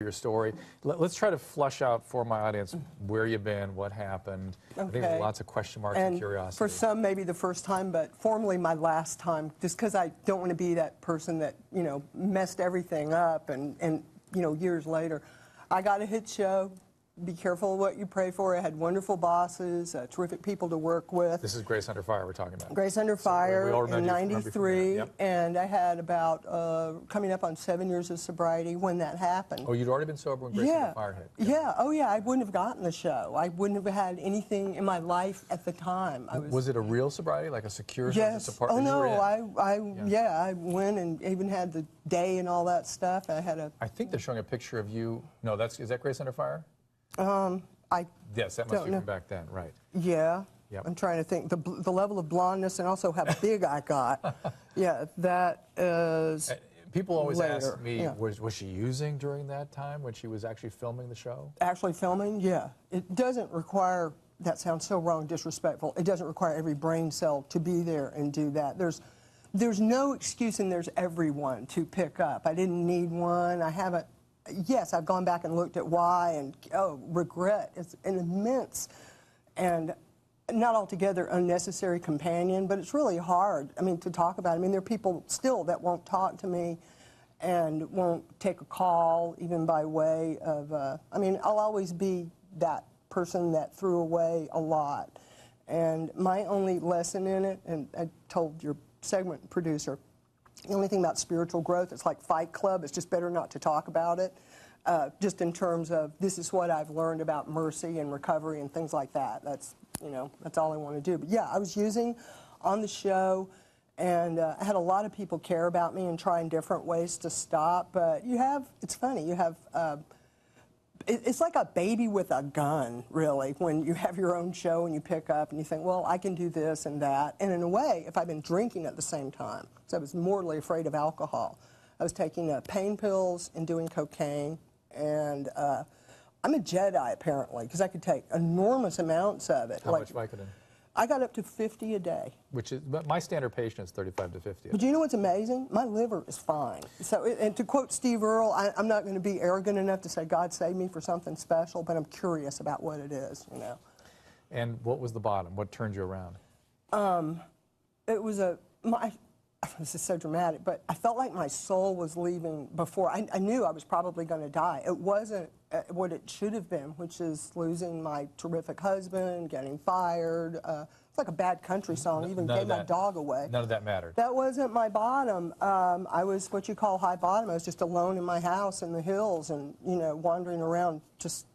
your story. Let's try to flush out for my audience where you've been, what happened. I think there's lots of question marks and curiosity. For some, maybe the first time, but formally my last time, just because I don't want to be that person that, you know, messed everything up and you know, years later. I got a hit show. Be careful what you pray for. I had wonderful bosses, terrific people to work with. This is Grace Under Fire we're talking about. Grace Under Fire in '93, yep. And I had about coming up on 7 years of sobriety when that happened. Oh, you'd already been sober when Grace Under Fire hit? Yeah. Oh, yeah. I wouldn't have gotten the show. I wouldn't have had anything in my life at the time. Was it a real sobriety, like a secure? Yes. Oh no. I went and even had the day and all that stuff. I had a. I think they're showing a picture of you. No, is that Grace Under Fire? Yes, that must be from back then, right? Yeah. Yep. I'm trying to think the level of blondness and also how big I got. Yeah, that is. People always later. ask me, was she using during that time when she was actually filming the show? Actually filming, yeah. It doesn't require. That sounds so wrong, disrespectful. It doesn't require every brain cell to be there and do that. There's no excuse, and there's everyone to pick up. I didn't need one. I haven't. Yes, I've gone back and looked at why, and regret is an immense and not altogether unnecessary companion, but it's really hard, I mean, to talk about. I mean, there are people still that won't talk to me and won't take a call, even by way of, I mean, I'll always be that person that threw away a lot. And my only lesson in it, and I told your segment producer, the only thing about spiritual growth, it's like Fight Club. It's just better not to talk about it, just in terms of this is what I've learned about mercy and recovery and things like that. That's, you know, that's all I want to do. But yeah, I was using on the show, and I had a lot of people care about me and trying different ways to stop. But you have, it's funny, you have, it's like a baby with a gun, really, when you have your own show and you pick up and you think, well, I can do this and that. And in a way, if I've been drinking at the same time, so I was mortally afraid of alcohol. I was taking pain pills and doing cocaine, and I'm a Jedi, apparently, because I could take enormous amounts of it. How much Vicodin? I got up to 50 a day. Which is, but my standard patient is 35 to 50. But you know what's amazing? My liver is fine. So, and to quote Steve Earle, I'm not going to be arrogant enough to say God saved me for something special, but I'm curious about what it is, you know. And what was the bottom? What turned you around? It was this is so dramatic, but I felt like my soul was leaving before. I knew I was probably going to die. It wasn't what it should have been, which is losing my terrific husband, getting fired. It's like a bad country song. Even gave my dog away. None of that mattered. That wasn't my bottom. I was what you call high bottom. I was just alone in my house in the hills and, you know, wandering around. Just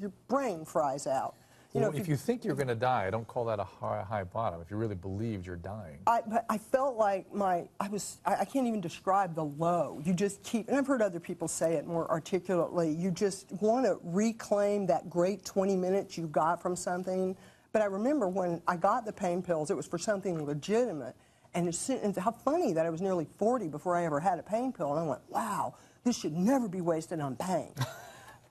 your brain fries out. You know, if you think you're going to die, don't call that a high bottom. If you really believed you're dying. But I felt like I can't even describe the low. You just keep, and I've heard other people say it more articulately, you just want to reclaim that great 20 minutes you got from something. But I remember when I got the pain pills, it was for something legitimate. And how funny that I was nearly 40 before I ever had a pain pill. And I went, wow, this should never be wasted on pain.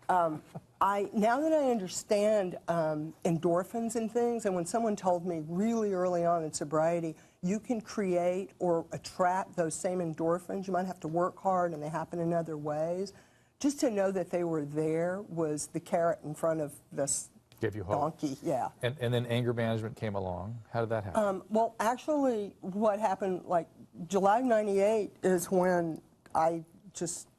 Now that I understand endorphins and things, and when someone told me really early on in sobriety, you can create or attract those same endorphins. You might have to work hard, and they happen in other ways. Just to know that they were there was the carrot in front of this Gave you hope. Donkey. Yeah. And then anger management came along. How did that happen? Well, actually, what happened, like July '98 is when I just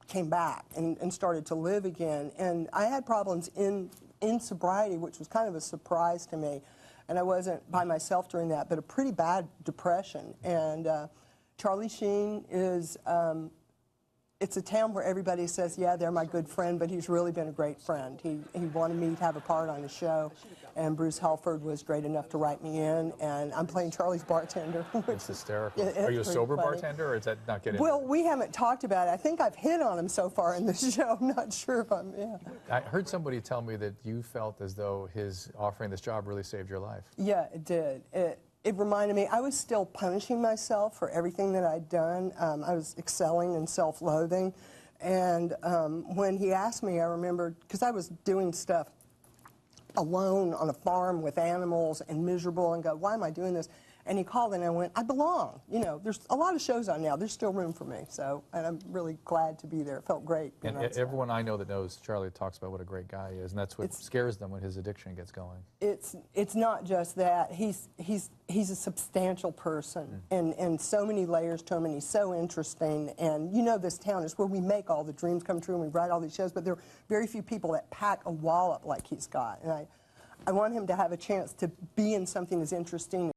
came back and started to live again. And I had problems in sobriety, which was kind of a surprise to me. And I wasn't by myself during that, but a pretty bad depression. And Charlie Sheen is, it's a town where everybody says, yeah, they're my good friend, but he's really been a great friend. He wanted me to have a part on the show, and Bruce Helford was great enough to write me in, and I'm playing Charlie's bartender. It's hysterical. Are you a sober bartender, or is that not getting? Well, we haven't talked about it. I think I've hit on him so far in the show. I'm not sure if I'm, yeah. I heard somebody tell me that you felt as though his offering this job really saved your life. Yeah, it did. It reminded me, I was still punishing myself for everything that I'd done. I was excelling in self-loathing. And when he asked me, I remembered, because I was doing stuff alone on a farm with animals and miserable and go, why am I doing this? And he called and I went, I belong. You know, there's a lot of shows on now. There's still room for me. So, and I'm really glad to be there. It felt great. And everyone I know that knows Charlie talks about what a great guy he is, and that's what scares them when his addiction gets going. It's not just that. He's a substantial person, and so many layers to him, and he's so interesting. And you know, this town is where we make all the dreams come true, and we write all these shows, but there are very few people that pack a wallop like he's got. And I want him to have a chance to be in something as interesting